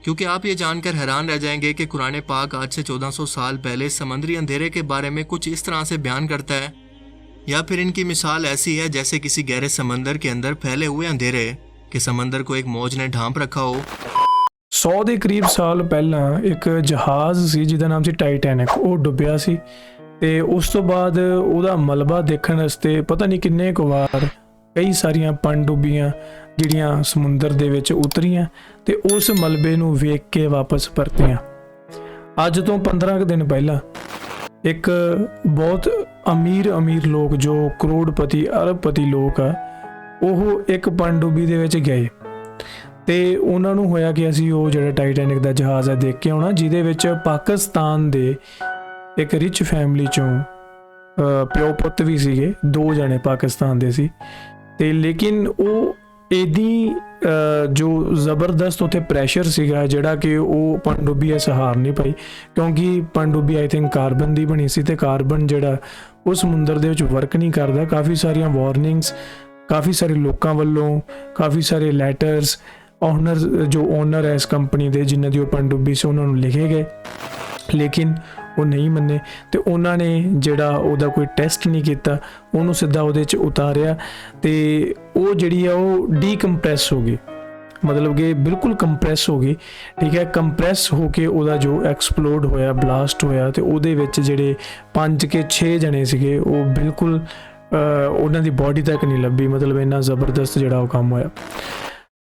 क्योंकि आप ये जानकर हैरान रह जाएंगे कि कुरान पाक आज से 1400 साल पहले समुद्री अंधेरे के बारे में कुछ इस तरह से बयान करता है, या फिर इनकी मिसाल ऐसी है जैसे किसी गहरे समंदर के अंदर फैले हुए अंधेरे कि समंदर को एक मौज ने ढांप रखा हो। 100 ਦੇ ਕਰੀਬ ਸਾਲ ਪਹਿਲਾਂ ਇੱਕ ਜਹਾਜ਼ ਸੀ ਜਿਹਦਾ ਨਾਮ ਸੀ ਟਾਈਟੈਨਿਕ। ਉਹ ਡੁੱਬਿਆ ਸੀ ਤੇ ਉਸ ਤੋਂ ਬਾਅਦ ਉਹਦਾ ਮਲਬਾ ਦੇਖਣ ਵਾਸਤੇ ਪਤਾ ਨਹੀਂ ਕਿੰਨੇ ਕੁ ਵਾਰ ਕਈ ਸਾਰੀਆਂ ਪਣਡੁੱਬੀਆਂ ਜਿਹੜੀਆਂ ਸਮੁੰਦਰ ਦੇ ਵਿੱਚ ਉਤਰੀਆਂ ਤੇ ਉਸ ਮਲਬੇ ਨੂੰ ਵੇਖ ਕੇ ਵਾਪਸ ਪਰਤੀਆਂ। ਅੱਜ ਤੋਂ 15 ਕੁ ਦਿਨ ਪਹਿਲਾਂ ਇੱਕ ਬਹੁਤ ਅਮੀਰ ਲੋਕ ਜੋ ਕਰੋੜਪਤੀ ਅਰਬਪਤੀ ਲੋਕ ਆ, ਉਹ ਇੱਕ ਪਣਡੁੱਬੀ ਦੇ ਵਿੱਚ ਗਏ ਤੇ ਉਹਨਾਂ ਨੂੰ ਹੋਇਆ ਕਿ ਅਸੀਂ ਉਹ ਜਿਹੜਾ ਟਾਈਟੈਨਿਕ ਦਾ ਜਹਾਜ਼ ਆ ਦੇਖ ਕੇ ਆਉਣਾ, ਜਿਹਦੇ ਵਿੱਚ ਪਾਕਿਸਤਾਨ ਦੇ ਇੱਕ ਰਿਚ ਫੈਮਿਲੀ ਚੋਂ ਪਿਓ ਪੁੱਤ ਵੀ ਸੀਗੇ, 2 ਜਣੇ ਪਾਕਿਸਤਾਨ ਦੇ ਸੀ। ਤੇ ਲੇਕਿਨ ਉਹ ਇਹਦੀ ਜੋ ਜ਼ਬਰਦਸਤ ਉੱਥੇ ਪ੍ਰੈਸ਼ਰ ਸੀਗਾ ਜਿਹੜਾ ਕਿ ਉਹ ਪਣਡੁੱਬੀ ਸਹਾਰ ਨਹੀਂ ਪਾਈ, ਕਿਉਂਕਿ ਪਣਡੁੱਬੀ ਆਈ ਥਿੰਕ ਕਾਰਬਨ ਦੀ ਬਣੀ ਸੀ ਤੇ ਕਾਰਬਨ ਜਿਹੜਾ ਉਹ ਸਮੁੰਦਰ ਦੇ ਵਿੱਚ ਵਰਕ ਨਹੀਂ ਕਰਦਾ। ਕਾਫੀ ਸਾਰੀਆਂ ਵਾਰਨਿੰਗਸ ਕਾਫੀ ਸਾਰੇ ਲੋਕਾਂ ਵੱਲੋਂ, ਕਾਫੀ ਸਾਰੇ ਲੈਟਰਸ ਓਨਰ ਹੈ ਇਸ ਕੰਪਨੀ ਦੇ ਜਿਨ੍ਹਾਂ ਦੀ ਉਹ ਪਣਡੁੱਬੀ ਸੀ ਉਹਨਾਂ ਨੂੰ ਲਿਖੇ ਗਏ, ਲੇਕਿਨ ਉਹ ਨਹੀਂ ਮੰਨੇ ਤੇ ਉਹਨਾਂ ਨੇ ਜਿਹੜਾ ਉਹਦਾ ਕੋਈ ਟੈਸਟ ਨਹੀਂ ਕੀਤਾ, ਉਹਨੂੰ ਸਿੱਧਾ ਉਹਦੇ 'ਚ ਉਤਾਰਿਆ ਤੇ ਉਹ ਜਿਹੜੀ ਆ ਉਹ ਡੀਕੰਪਰੈਸ ਹੋ ਗਈ, ਮਤਲਬ ਕਿ ਬਿਲਕੁਲ ਕੰਪਰੈਸ ਹੋ ਗਈ। ਠੀਕ ਹੈ, ਕੰਪਰੈਸ ਹੋ ਕੇ ਉਹਦਾ ਜੋ ਐਕਸਪਲੋਡ ਹੋਇਆ, ਬਲਾਸਟ ਹੋਇਆ ਤੇ ਉਹਦੇ ਵਿੱਚ ਜਿਹੜੇ 5 ਕੇ 6 ਜਣੇ ਸੀਗੇ ਉਹ ਬਿਲਕੁਲ ਉਹਨਾਂ ਦੀ ਬੋਡੀ ਤੱਕ ਨਹੀਂ ਲੱਭੀ। ਮਤਲਬ ਇੰਨਾ ਜ਼ਬਰਦਸਤ ਜਿਹੜਾ ਉਹ ਕੰਮ ਹੋਇਆ।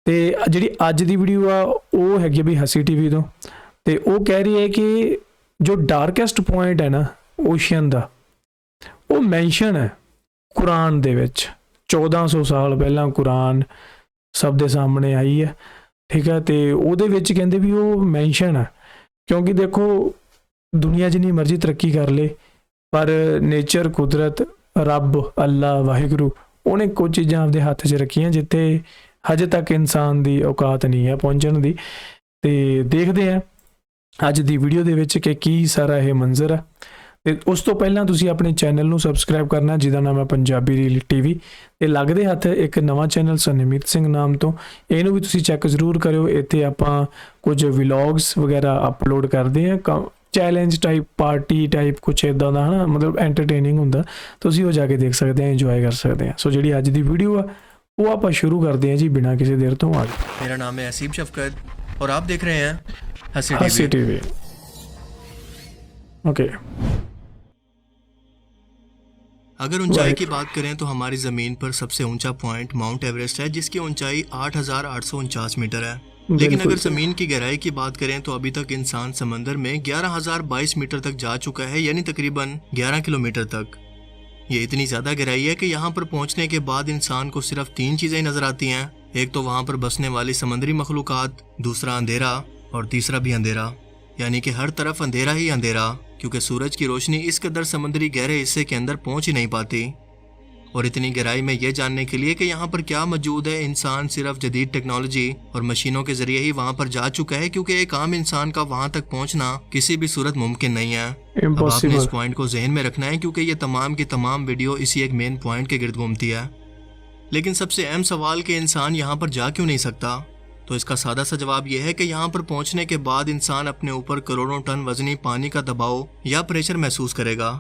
ਤੇ ਜਿਹੜੀ ਅੱਜ ਦੀ ਵੀਡੀਓ ਆ ਉਹ ਹੈਗੀ ਵੀ ਹਸੀ ਟੀਵੀ ਤੋਂ, ਤੇ ਉਹ ਕਹਿ ਰਹੀ ਹੈ ਕਿ ਜੋ ਡਾਰਕੈਸਟ ਪੁਆਇੰਟ ਹੈ ਨਾ ਓਸ਼ੀਅਨ ਦਾ, ਉਹ ਮੈਂਸ਼ਨ ਹੈ ਕੁਰਾਨ ਦੇ ਵਿੱਚ। 1400 ਸਾਲ ਪਹਿਲਾਂ ਕੁਰਾਨ ਸਭ ਦੇ ਸਾਹਮਣੇ ਆਈ ਹੈ। ਠੀਕ ਹੈ, ਤੇ ਉਹਦੇ ਵਿੱਚ ਕਹਿੰਦੇ ਵੀ ਉਹ ਮੈਂਸ਼ਨ ਹੈ, ਕਿਉਂਕਿ ਦੇਖੋ ਦੁਨੀਆ ਜਿੰਨੀ ਮਰਜ਼ੀ ਤਰੱਕੀ ਕਰ ਲੇ ਪਰ ਨੇਚਰ, ਕੁਦਰਤ, ਰੱਬ, ਅੱਲਾ, ਵਾਹਿਗੁਰੂ ਉਹਨੇ ਕੁਝ ਚੀਜ਼ਾਂ ਆਪਦੇ ਹੱਥ 'ਚ ਰੱਖੀਆਂ ਜਿੱਥੇ ਹਜੇ ਤੱਕ ਇਨਸਾਨ ਦੀ ਔਕਾਤ ਨਹੀਂ ਹੈ ਪਹੁੰਚਣ ਦੀ। ਤੇ ਦੇਖਦੇ ਹਾਂ ਅੱਜ ਦੀ ਵੀਡੀਓ ਦੇ ਵਿੱਚ ਕਿ ਕੀ ਸਾਰਾ ਇਹ ਮੰਜ਼ਰ ਹੈ। ਤੇ ਉਸ ਤੋਂ ਪਹਿਲਾਂ ਤੁਸੀਂ ਆਪਣੇ ਚੈਨਲ ਨੂੰ ਸਬਸਕ੍ਰਾਈਬ ਕਰਨਾ ਜਿਹਦਾ ਨਾਮ ਹੈ ਪੰਜਾਬੀ ਰੀਲ ਟੀਵੀ, ਤੇ ਲੱਗਦੇ ਹੱਥ ਇੱਕ ਨਵਾਂ ਚੈਨਲ ਸਨਮੀਤ ਸਿੰਘ ਨਾਮ ਤੋਂ, ਇਹਨੂੰ ਵੀ ਤੁਸੀਂ ਚੈੱਕ ਜ਼ਰੂਰ ਕਰਿਓ। ਇੱਥੇ ਆਪਾਂ ਕੁਝ ਵਲੌਗਸ ਵਗੈਰਾ ਅਪਲੋਡ ਕਰਦੇ ਹਾਂ, ਚੈਲੰਜ ਟਾਈਪ, ਪਾਰਟੀ ਟਾਈਪ, ਕੁਛ ਇੱਦਾਂ ਦਾ ਹੈ ਨਾ, ਮਤਲਬ ਐਂਟਰਟੇਨਿੰਗ ਹੁੰਦਾ, ਤੁਸੀਂ ਉਹ ਜਾ ਕੇ ਦੇਖ ਸਕਦੇ ਹੋ, ਇੰਜੋਏ ਕਰ ਸਕਦੇ ਹਾਂ। ਸੋ ਜਿਹੜੀ ਅੱਜ ਦੀ ਵੀਡੀਓ ਆ वो आप शुरू करते हैं जी बिना किसी देर तो आगे। मेरा नाम है हसीब शफकत और आप देख रहे हैं हसी टीवी। ओके, अगर ऊंचाई की बात करें तो हमारी ज़मीन पर सबसे ऊंचा पॉइंट माउंट एवरेस्ट है जिसकी ऊंचाई 8,849 मीटर है। लेकिन अगर ज़मीन की गहराई की बात करें तो अभी तक इंसान समंदर में 11,022 मीटर तक जा चुका है, यानी तकरीबन 11 किलोमीटर तक। ये इतनी ज़्यादा गहराई है कि यहाँ पर पहुँचने के बाद इंसान को सिर्फ 3 चीज़ें नज़र आती हैं। एक तो वहाँ पर बसने वाली समुद्री मखलूक़ात, दूसरा अंधेरा और तीसरा भी अंधेरा, यानी कि हर तरफ अंधेरा ही अंधेरा, क्योंकि सूरज की रोशनी इस कदर समुद्री गहरे हिस्से के अंदर पहुँच ही नहीं पाती। और इतनी गहराई में ये जानने के लिए कि यहाँ पर क्या मौजूद है, इंसान सिर्फ जदीद टेक्नोलॉजी और मशीनों के जरिए ही वहाँ पर जा चुका है, क्योंकि एक आम इंसान का वहाँ तक पहुँचना किसी भी सूरत मुमकिन नहीं है। अब आपने इस पॉइंट को जहन में रखना है, क्योंकि ये तमाम की तमाम वीडियो इसी एक मेन पॉइंट के गिर्द घूमती है। लेकिन सबसे अहम सवाल कि इंसान यहाँ पर जा क्यों नहीं सकता, तो इसका सादा सा जवाब यह है कि यहाँ पर पहुँचने के बाद इंसान अपने ऊपर करोड़ों टन वजनी पानी का दबाव या प्रेशर महसूस करेगा।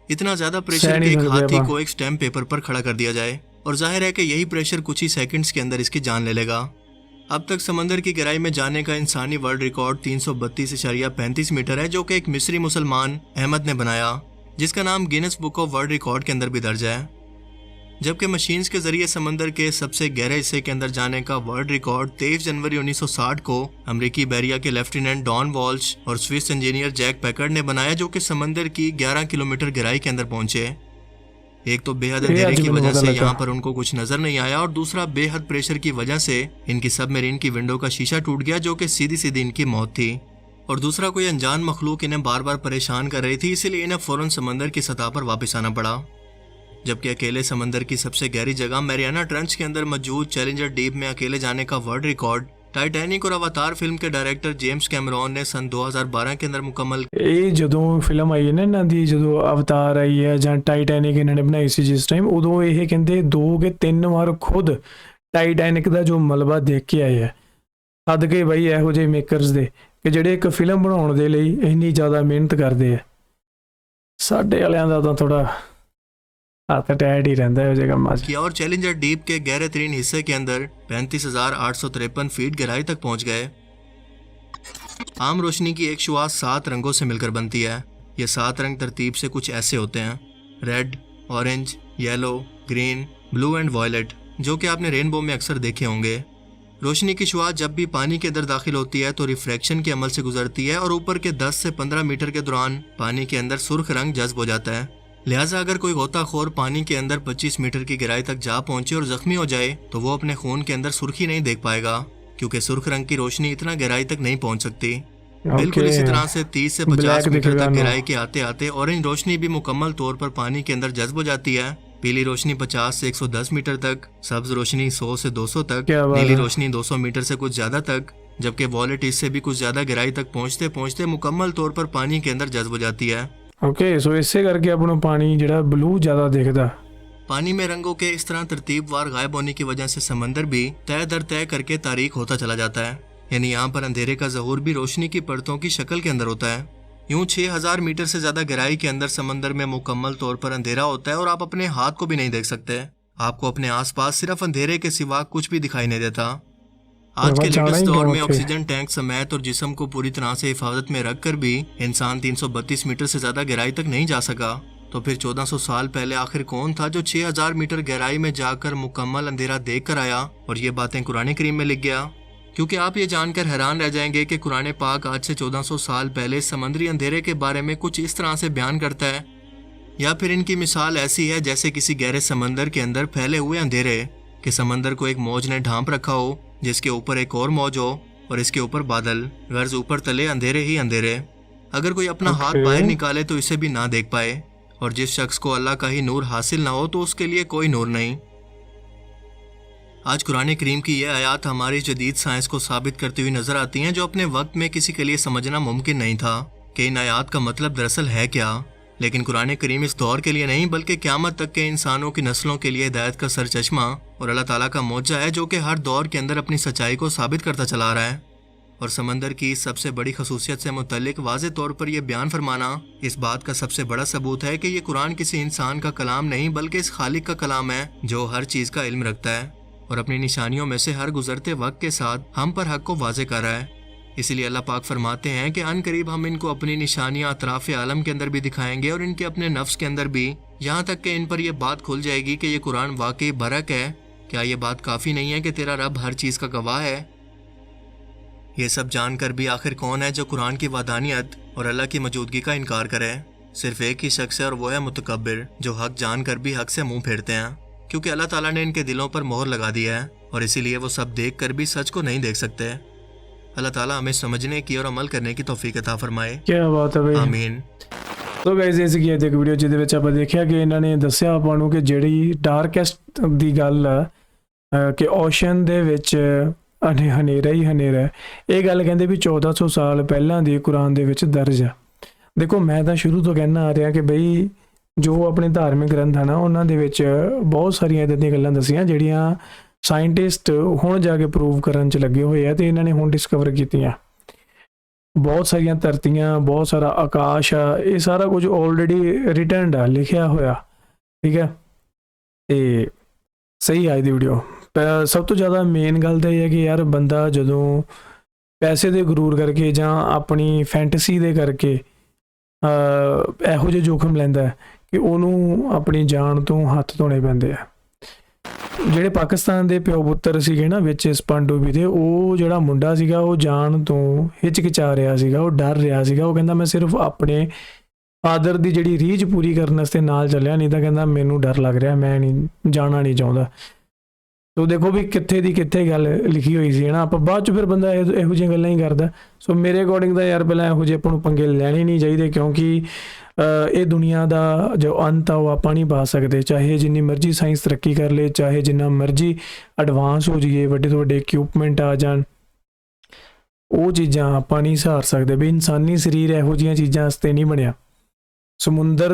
इतना ज्यादा प्रेशर कि एक हाथी को एक स्टैम्प पेपर पर खड़ा कर दिया जाए, और जाहिर है कि यही प्रेशर कुछ ही सेकंड्स के अंदर इसकी जान ले लेगा। अब तक समंदर की गहराई में जाने का इंसानी वर्ल्ड रिकॉर्ड 332.35 मीटर है, जो कि एक मिस्री मुसलमान अहमद ने बनाया, जिसका नाम Guinness book of world record के अंदर भी दर्ज है। जबकि मशीन्स के जरिए समंदर के सबसे गहरे हिस्से के अंदर जाने का वर्ल्ड रिकॉर्ड 23 जनवरी 1960 को अमेरिकी बैरिया के लेफ्टिनेंट डॉन वॉल्श और स्विस इंजीनियर जैक पैकर्ड ने बनाया, जो कि समंदर की 11 किलोमीटर गहराई के अंदर पहुंचे। एक तो बेहद अंधेरे की वजह से यहाँ पर उनको कुछ नजर नहीं आया, और दूसरा बेहद प्रेशर की वजह से इनकी सबमरीन की विंडो का शीशा टूट गया, जो कि सीधी सीधी इनकी मौत थी। और दूसरा कोई अनजान मखलूक इन्हें बार बार परेशान कर रही थी, इसीलिए इन्हें फौरन समंदर की सतह पर वापस आना पड़ा। जबकि अकेले समंदर की सबसे गहरी जगह मैरियाना ट्रेंच के अंदर मौजूद चैलेंजर डीप में अकेले जाने का वर्ल्ड रिकॉर्ड टाइटैनिक और अवतार फिल्म के डायरेक्टर जेम्स कैमरॉन ने सन 2012 के अंदर मुकम्मल। ਇਹ ਜਦੋਂ ਫਿਲਮ ਆਈ ਹੈ ਨਾ ਇਹਨਾਂ ਦੀ, ਜਦੋਂ ਅਵਤਾਰ ਆਈ ਹੈ ਜਾਂ ਟਾਈਟੈਨਿਕ ਇਹਨਾਂ ਨੇ ਬਣਾਈ ਸੀ ਜਿਸ ਟਾਈਮ, ਉਦੋਂ ਇਹ ਕਹਿੰਦੇ 2 ਕਿ 3 ਵਾਰ ਖੁਦ ਟਾਈਟੈਨਿਕ ਦਾ ਜੋ ਮਲਬਾ ਦੇਖ ਕੇ ਆਏ ਆ। ਸਦਕੇ ਬਈ ਇਹੋ ਜਿਹੇ ਮੇਕਰਸ ਦੇ ਕਿ ਜਿਹੜੇ ਇੱਕ ਫਿਲਮ ਬਣਾਉਣ ਦੇ ਲਈ ਇੰਨੀ ਜ਼ਿਆਦਾ ਮਿਹਨਤ ਕਰਦੇ ਆ। ਸਾਡੇ ਵਾਲਿਆਂ ਦਾ ਤਾਂ ਥੋੜਾ ਹੱਥ ਟੈਟ ਹੀ ਰਹਿੰਦਾ ਇਹੋ ਜਿਹੇ ਕੰਮਾਂ 'ਚ। किया और चैलेंजर डीप के गहरे तरीन हिस्से के अंदर 35,853 फीट गहराई तक पहुंच गए। आम रोशनी की एक शुआ 7 रंगों से मिलकर बनती है। ये 7 रंग तरतीब से कुछ ऐसे होते हैं: red, orange, yellow, green, blue and violet, जो कि आपने रेनबो में अक्सर देखे होंगे। रोशनी की शुआ जब भी पानी के अंदर दाखिल होती है तो रिफ्रैक्शन के अमल से गुजरती है और ऊपर के 10 से 15 मीटर के दौरान पानी के अंदर सुर्ख रंग जज्ब हो जाता है। लिहाजा अगर कोई गोताखोर पानी के अंदर 25 मीटर की गहराई तक जा पहुंचे और जख्मी हो जाए तो वो अपने खून के अंदर सुर्खी नहीं देख पाएगा, क्योंकि सुर्ख रंग की रोशनी इतना गहराई तक नहीं पहुंच सकती। बिल्कुल इसी तरह से 30 से 50 मीटर तक गहराई के आते आते ऑरेंज रोशनी भी मुकम्मल तौर पर पानी के अंदर जज्ब हो जाती है। पीली रोशनी 50 से 110 मीटर तक, सब्ज रोशनी 100 से 200 तक, नीली रोशनी 200 मीटर से कुछ ज्यादा तक, जबकि वॉयलेट इससे भी कुछ ज्यादा गहराई तक पहुंचते पहुंचते मुकम्मल तौर पर पानी के अंदर जज्ब हो जाती है। ओके, सो इसे करके अपना पानी ਜਿਹੜਾ ब्लू ज़्यादा दिखता। पानी में रंगों के इस तरह तरतीबवार गायब होने की वजह से समंदर भी तय दर तय करके तारीक होता चला जाता है। यानी यहाँ पर अंधेरे का ज़हूर भी रोशनी की परतों की शक्ल के अंदर होता है। यूं 6000 मीटर से ज्यादा गहराई के अंदर समंदर में मुकम्मल तौर पर अंधेरा होता है और आप अपने हाथ को भी नहीं देख सकते। आपको अपने आसपास सिर्फ अंधेरे के सिवा कुछ भी दिखाई नहीं देता। आज के लेटेस्ट दौर में ऑक्सीजन टैंक समेत और जिस्म को पूरी तरह से हिफाजत में रखकर भी इंसान 332 मीटर से ज्यादा गहराई तक नहीं जा सका। तो फिर 1400 साल पहले आखिर कौन था जो 6000 मीटर गहराई में जाकर मुकम्मल अंधेरा देख कर आया और ये बातें कुरान करीम में लिख गया? क्योंकि आप ये जानकर हैरान रह जाएंगे कि कुरान पाक आज से 1400 साल पहले समंदरी अंधेरे के बारे में कुछ इस तरह से बयान करता है। या फिर इनकी मिसाल ऐसी है जैसे किसी गहरे समंदर के अंदर फैले हुए अंधेरे, कि समंदर को एक मौज ने ढांप रखा हो, जिसके ऊपर एक और मौज हो और इसके ऊपर बादल, गर्ज ऊपर तले अंधेरे ही अंधेरे। अगर कोई अपना हाथ बाहर निकाले तो इसे भी ना देख पाए, और जिस शख्स को अल्लाह का ही नूर हासिल ना हो तो उसके लिए कोई नूर नहीं। आज कुरान करीम की ये आयात हमारी जदीद साइंस को साबित करती हुई नजर आती हैं, जो अपने वक्त में किसी के लिए समझना मुमकिन नहीं था कि इन आयात का मतलब दरअसल है क्या। लेकिन कुरान करीम इस दौर के लिए नहीं बल्कि क़यामत तक के इंसानों की नस्लों के लिए हिदायत का सरचश्मा और अल्लाह ताला का मौजा है, जो कि हर दौर के अंदर अपनी सच्चाई को साबित करता चला रहा है। और समंदर की इस सबसे बड़ी खसूसियत से मुतल्लिक वाज़े तौर पर यह बयान फरमाना इस बात का सबसे बड़ा सबूत है कि ये कुरान किसी इंसान का कलाम नहीं बल्कि इस खालिक का कलाम है, जो हर चीज़ का इल्म रखता है और अपनी निशानियों में से हर गुजरते वक्त के साथ हम पर हक को वाज़े कर रहा है। इसलिए अल्लाह पाक फरमाते हैं कि अनकरीब हम इनको अपनी निशानियां अतराफ़ आलम के अंदर भी दिखाएंगे और इनके अपने नफ्स के अंदर भी, यहाँ तक कि इन पर यह बात खुल जाएगी कि ये कुरान वाकई बरक है। क्या ये बात काफ़ी नहीं है कि तेरा रब हर चीज़ का गवाह है? ये सब जानकर भी आखिर कौन है जो कुरान की वादानियत और अल्लाह की मौजूदगी का इनकार करे? सिर्फ एक ही शख्स है और वो है मुतकब्बिर, जो हक जानकर भी हक से मुंह फेरते हैं, क्योंकि अल्लाह ताला ने इनके दिलों पर मोहर लगा दी है और इसीलिए वो सब देख कर भी सच को नहीं देख सकते। अल्लाह ताला हमें समझने की और अमल करने की तौफीक अता फरमाए। क्या बात है भाई, आमीन। तो गाइस ਇਹ ਸੀ ਅੱਜ ਇੱਕ ਵੀਡੀਓ ਜਿਹਦੇ ਵਿੱਚ ਆਪਾਂ ਦੇਖਿਆ ਕਿ ਇਹਨਾਂ ਨੇ ਦੱਸਿਆ ਆਪਾਂ ਨੂੰ ਕਿ ਜਿਹੜੀ ਡਾਰਕੈਸਟ ਦੀ ਗੱਲ ਆ ਕਿ ਓਸ਼ਨ ਦੇ ਵਿੱਚ ਹਨੇਰਾ ਹੀ ਹਨੇਰਾ ਹੈ। ਇਹ ਗੱਲ ਕਹਿੰਦੇ ਵੀ 1400 ਸਾਲ ਪਹਿਲਾਂ ਦੀ ਕੁਰਾਨ ਦੇ ਵਿੱਚ ਦਰਜ ਆ। ਦੇਖੋ ਮੈਂ ਤਾਂ ਸ਼ੁਰੂ ਤੋਂ ਕਹਿਣਾ ਆ ਰਿਹਾ ਕਿ ਬਈ ਜੋ ਆਪਣੇ ਧਾਰਮਿਕ ਗ੍ਰੰਥ ਹਨ ਉਹਨਾਂ ਦੇ ਵਿੱਚ ਬਹੁਤ ਸਾਰੀਆਂ ਇੱਦਾਂ ਦੀਆਂ ਗੱਲਾਂ ਦੱਸੀਆਂ ਜਿਹੜੀਆਂ ਸਾਇੰਟਿਸਟ ਹੁਣ ਜਾ ਕੇ ਪ੍ਰੂਵ ਕਰਨ 'ਚ ਲੱਗੇ ਹੋਏ ਆ ਤੇ ਇਹਨਾਂ ਨੇ ਹੁਣ ਡਿਸਕਵਰ ਕੀਤੀਆਂ। ਬਹੁਤ ਸਾਰੀਆਂ ਧਰਤੀਆਂ, ਬਹੁਤ ਸਾਰਾ ਆਕਾਸ਼ ਆ, ਇਹ ਸਾਰਾ ਕੁਝ ਆਲਰੇਡੀ ਰਿਟਨਡ ਆ, ਲਿਖਿਆ ਹੋਇਆ, ਠੀਕ ਹੈ। ਤੇ ਸਹੀ ਆ ਇਹਦੀ ਵੀਡੀਓ। ਸਭ ਤੋਂ ਜ਼ਿਆਦਾ ਮੇਨ ਗੱਲ ਤਾਂ ਇਹ ਹੈ ਕਿ ਯਾਰ ਬੰਦਾ ਜਦੋਂ ਪੈਸੇ ਦੇ ਗਰੂਰ ਕਰਕੇ ਜਾਂ ਆਪਣੀ ਫੈਂਟਸੀ ਦੇ ਕਰਕੇ ਇਹੋ ਜਿਹੇ ਜੋਖਮ ਲੈਂਦਾ ਕਿ ਉਹਨੂੰ ਆਪਣੀ ਜਾਨ ਤੋਂ ਹੱਥ ਧੋਣੇ ਪੈਂਦੇ ਆ। ਜਿਹੜੇ ਪਾਕਿਸਤਾਨ ਦੇ ਪਿਓ ਪੁੱਤਰ ਸੀਗੇ ਨਾ ਵਿੱਚ ਇਸ ਪਣਡੁੱਬੀ ਦੇ, ਉਹ ਜਿਹੜਾ ਮੁੰਡਾ ਸੀਗਾ ਉਹ ਜਾਣ ਤੋਂ ਹਿਚਕਿਚਾ ਰਿਹਾ ਸੀਗਾ, ਉਹ ਡਰ ਰਿਹਾ ਸੀਗਾ। ਉਹ ਕਹਿੰਦਾ ਮੈਂ ਸਿਰਫ ਆਪਣੇ ਫਾਦਰ ਦੀ ਜਿਹੜੀ ਰੀਝ ਪੂਰੀ ਕਰਨ ਵਾਸਤੇ ਨਾਲ ਚੱਲਿਆ, ਨਹੀਂ ਤਾਂ ਕਹਿੰਦਾ ਮੈਨੂੰ ਡਰ ਲੱਗ ਰਿਹਾ, ਮੈਂ ਨਹੀਂ ਜਾਣਾ, ਨਹੀਂ ਚਾਹੁੰਦਾ। ਤੋ ਦੇਖੋ ਵੀ ਕਿੱਥੇ ਦੀ ਕਿੱਥੇ ਗੱਲ ਲਿਖੀ ਹੋਈ ਸੀ ਹੈ ਨਾ। ਆਪਾਂ ਬਾਅਦ 'ਚ ਫਿਰ ਬੰਦਾ ਇਹੋ ਜਿਹੀਆਂ ਗੱਲਾਂ ਹੀ ਕਰਦਾ। ਸੋ ਮੇਰੇ ਅਕੋਰਡਿੰਗ ਤਾਂ ਯਾਰ ਪਹਿਲਾਂ ਇਹੋ ਜਿਹੇ ਆਪਾਂ ਨੂੰ ਪੰਗੇ ਲੈਣੇ ਨਹੀਂ ਚਾਹੀਦੇ, ਕਿਉਂਕਿ ਇਹ ਦੁਨੀਆ ਦਾ ਜੋ ਅੰਤ ਆ ਉਹ ਆਪਾਂ ਨਹੀਂ ਪਾ ਸਕਦੇ। ਚਾਹੇ ਜਿੰਨੀ ਮਰਜ਼ੀ ਸਾਇੰਸ ਤਰੱਕੀ ਕਰ ਲੇ, ਚਾਹੇ ਜਿੰਨਾ ਮਰਜ਼ੀ ਐਡਵਾਂਸ ਹੋ ਜਾਈਏ, ਵੱਡੇ ਤੋਂ ਵੱਡੇ ਇਕਵਿਪਮੈਂਟ ਆ ਜਾਣ, ਉਹ ਚੀਜ਼ਾਂ ਆਪਾਂ ਨਹੀਂ ਸਹਾਰ ਸਕਦੇ। ਵੀ ਇਨਸਾਨੀ ਸਰੀਰ ਇਹੋ ਜਿਹੀਆਂ ਚੀਜ਼ਾਂ ਵਾਸਤੇ ਨਹੀਂ ਬਣਿਆ। ਸਮੁੰਦਰ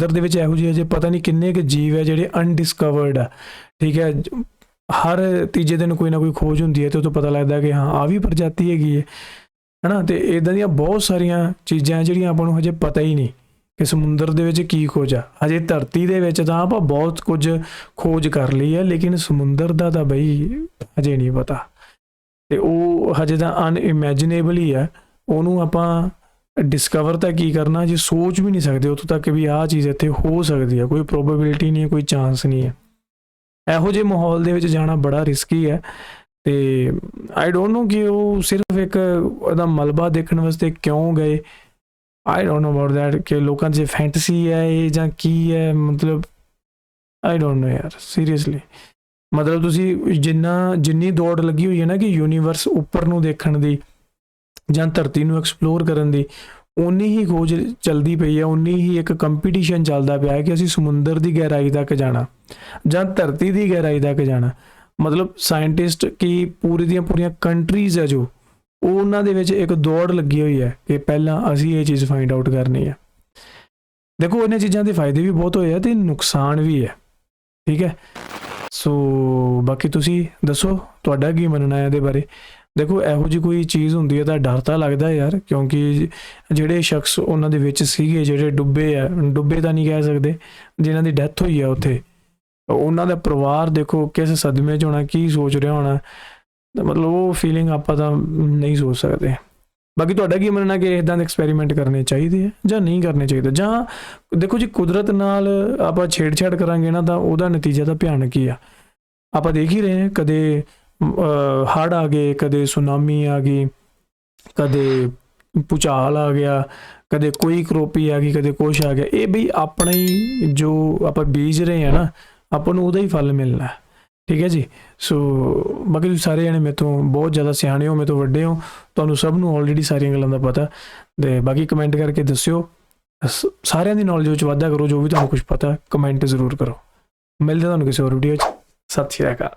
ਦੇ ਵਿੱਚ ਇਹੋ ਜਿਹੇ ਹਜੇ ਪਤਾ ਨਹੀਂ ਕਿੰਨੇ ਕੁ ਜੀਵ ਹੈ ਜਿਹੜੇ ਅਨਡਿਸਕਵਰਡ ਆ, ਠੀਕ ਹੈ। ਹਰ ਤੀਜੇ ਦਿਨ ਕੋਈ ਨਾ ਕੋਈ ਖੋਜ ਹੁੰਦੀ ਹੈ ਤੇ ਉਹ ਤੋਂ ਪਤਾ ਲੱਗਦਾ ਕਿ ਹਾਂ ਆ ਵੀ ਪ੍ਰਜਾਤੀ ਹੈਗੀ ਹੈ ਹਨਾ। ਤੇ ਇਦਾਂ ਦੀਆਂ ਬਹੁਤ ਸਾਰੀਆਂ ਚੀਜ਼ਾਂ ਜਿਹੜੀਆਂ ਆਪਾਂ ਨੂੰ ਹਜੇ ਪਤਾ ਹੀ ਨਹੀਂ ਕਿ ਸਮੁੰਦਰ ਦੇ ਵਿੱਚ ਕੀ ਖੋਜ ਆ। ਹਜੇ ਧਰਤੀ ਦੇ ਵਿੱਚ ਤਾਂ ਆਪਾਂ ਬਹੁਤ ਕੁਝ ਖੋਜ ਕਰ ਲਈ ਹੈ, ਲੇਕਿਨ ਸਮੁੰਦਰ ਦਾ ਤਾਂ ਬਈ ਹਜੇ ਨਹੀਂ ਪਤਾ। ਤੇ ਉਹ ਹਜੇ ਤਾਂ ਅਨਇਮੈਜਿਨੇਬਲ ਹੀ ਹੈ, ਉਹਨੂੰ ਆਪਾਂ ਡਿਸਕਵਰ ਤਾਂ ਕੀ ਕਰਨਾ ਜੇ ਸੋਚ ਵੀ ਨਹੀਂ ਸਕਦੇ ਉੱਥੋਂ ਤੱਕ ਵੀ ਆਹ ਚੀਜ਼ ਇੱਥੇ ਹੋ ਸਕਦੀ ਹੈ। ਕੋਈ ਪ੍ਰੋਬੇਬਿਲਿਟੀ ਨਹੀਂ ਹੈ, ਕੋਈ ਚਾਂਸ ਨਹੀਂ ਹੈ। ਇਹੋ ਜਿਹੇ ਮਾਹੌਲ ਦੇ ਵਿੱਚ ਜਾਣਾ ਬੜਾ ਰਿਸਕੀ ਹੈ। ਤੇ ਆਈ ਡੋਂਟ ਨੋ ਕਿ ਉਹ ਸਿਰਫ ਇੱਕ ਉਹਦਾ ਮਲਬਾ ਦੇਖਣ ਵਾਸਤੇ ਕਿਉਂ ਗਏ। I don't know about that ਕਿ ਲੋਕਾਂ 'ਚ ਫੈਂਟਸੀ ਹੈ ਇਹ ਜਾਂ ਕੀ ਹੈ, ਮਤਲਬ ਆਈ ਡੋਂਟ ਨੋ ਯਾਰ ਸੀਰੀਅਸਲੀ। ਮਤਲਬ ਤੁਸੀਂ ਜਿੰਨੀ ਦੌੜ ਲੱਗੀ ਹੋਈ ਹੈ ਨਾ ਕਿ ਯੂਨੀਵਰਸ ਉੱਪਰ ਨੂੰ ਦੇਖਣ ਦੀ ਜਾਂ ਧਰਤੀ ਨੂੰ ਐਕਸਪਲੋਰ ਕਰਨ ਦੀ, ਉਨੀ ਹੀ ਖੋਜ ਚੱਲਦੀ ਪਈ ਹੈ, ਉਨੀ ਹੀ ਇੱਕ ਕੰਪੀਟੀਸ਼ਨ ਚੱਲਦਾ ਪਿਆ ਹੈ ਕਿ ਅਸੀਂ ਸਮੁੰਦਰ ਦੀ ਗਹਿਰਾਈ ਤੱਕ ਜਾਣਾ ਜਾਂ ਧਰਤੀ ਦੀ ਗਹਿਰਾਈ ਤੱਕ ਜਾਣਾ। ਮਤਲਬ ਸਾਇੰਟਿਸਟ ਕੀ ਪੂਰੀ ਦੀਆਂ ਪੂਰੀਆਂ ਕੰਟਰੀਜ਼ ਹੈ ਜੋ ਉਹਨਾਂ ਦੇ ਵਿੱਚ ਇੱਕ ਦੌੜ ਲੱਗੀ ਹੋਈ ਹੈ ਕਿ ਪਹਿਲਾਂ ਅਸੀਂ ਇਹ ਚੀਜ਼ ਫਾਈਂਡ ਆਊਟ ਕਰਨੀ ਹੈ। ਦੇਖੋ ਇਹਨਾਂ ਚੀਜ਼ਾਂ ਦੇ ਫਾਇਦੇ ਵੀ ਬਹੁਤ ਹੋਏ ਆ ਤੇ ਨੁਕਸਾਨ ਵੀ ਹੈ, ਠੀਕ ਹੈ। ਸੋ ਬਾਕੀ ਤੁਸੀਂ ਦੱਸੋ ਤੁਹਾਡਾ ਕੀ ਮੰਨਣਾ ਹੈ ਇਹਦੇ ਬਾਰੇ। ਦੇਖੋ ਇਹੋ ਜਿਹੀ ਕੋਈ ਚੀਜ਼ ਹੁੰਦੀ ਹੈ ਤਾਂ ਡਰ ਤਾਂ ਲੱਗਦਾ ਯਾਰ, ਕਿਉਂਕਿ ਜਿਹੜੇ ਸ਼ਖਸ ਉਹਨਾਂ ਦੇ ਵਿੱਚ ਸੀਗੇ, ਜਿਹੜੇ ਡੁੱਬੇ ਤਾਂ ਨਹੀਂ ਕਹਿ ਸਕਦੇ, ਜਿਨ੍ਹਾਂ ਦੀ ਡੈਥ ਹੋਈ ਹੈ ਉੱਥੇ, ਉਹਨਾਂ ਦਾ ਪਰਿਵਾਰ ਦੇਖੋ ਕਿਸ ਸਦਮੇ 'ਚ ਹੋਣਾ, ਕੀ ਸੋਚ ਰਿਹਾ ਹੋਣਾ। ਮਤਲਬ ਉਹ ਫੀਲਿੰਗ ਆਪਾਂ ਤਾਂ ਨਹੀਂ ਸੋਚ ਸਕਦੇ। ਬਾਕੀ ਤੁਹਾਡਾ ਕੀ ਮੰਨਣਾ ਕਿ ਇੱਦਾਂ ਦੇ ਐਕਸਪੈਰੀਮੈਂਟ ਕਰਨੇ ਚਾਹੀਦੇ ਆ ਜਾਂ ਨਹੀਂ ਕਰਨੇ ਚਾਹੀਦੇ। ਜਾਂ ਦੇਖੋ ਜੀ ਕੁਦਰਤ ਨਾਲ ਆਪਾਂ ਛੇੜਛਾੜ ਕਰਾਂਗੇ ਨਾ ਤਾਂ ਉਹਦਾ ਨਤੀਜਾ ਤਾਂ ਭਿਆਨਕ ਹੀ ਆ। ਆਪਾਂ ਦੇਖ ਹੀ ਰਹੇ ਹਾਂ, ਕਦੇ ਹੜ੍ਹ ਆ ਗਏ, ਕਦੇ ਸੁਨਾਮੀ ਆ ਗਈ, ਕਦੇ ਭੂਚਾਲ ਆ ਗਿਆ, ਕਦੇ ਕੋਈ ਕਰੋਪੀ ਆ ਗਈ, ਕਦੇ ਕੁਛ ਆ ਗਿਆ। ਇਹ ਬਈ ਆਪਣਾ ਹੀ ਜੋ ਆਪਾਂ ਬੀਜ ਰਹੇ ਹਾਂ ਨਾ, ਆਪਾਂ ਨੂੰ ਉਹਦਾ ਹੀ ਫਲ ਮਿਲਣਾ, ਠੀਕ ਹੈ ਜੀ। ਸੋ ਬਾਕੀ ਤੁਸੀਂ ਸਾਰੇ ਜਣੇ ਮੇਰੇ ਤੋਂ ਬਹੁਤ ਜ਼ਿਆਦਾ ਸਿਆਣੇ ਹੋ, ਮੇਰੇ ਤੋਂ ਵੱਡੇ ਹੋ, ਤੁਹਾਨੂੰ ਸਭ ਨੂੰ ਆਲਰੇਡੀ ਸਾਰੀਆਂ ਗੱਲਾਂ ਦਾ ਪਤਾ। ਤੇ ਬਾਕੀ ਕਮੈਂਟ ਕਰਕੇ ਦੱਸਿਓ, ਸਾਰਿਆਂ ਦੀ ਨੌਲੇਜ ਵਿੱਚ ਵਾਧਾ ਕਰੋ, ਜੋ ਵੀ ਤੁਹਾਨੂੰ ਕੁਝ ਪਤਾ ਕਮੈਂਟ ਜ਼ਰੂਰ ਕਰੋ। ਮਿਲਦੇ ਤੁਹਾਨੂੰ ਕਿਸੇ ਹੋਰ ਵੀਡੀਓ 'ਚ। ਸਤਿ ਸ਼੍ਰੀ ਅਕਾਲ।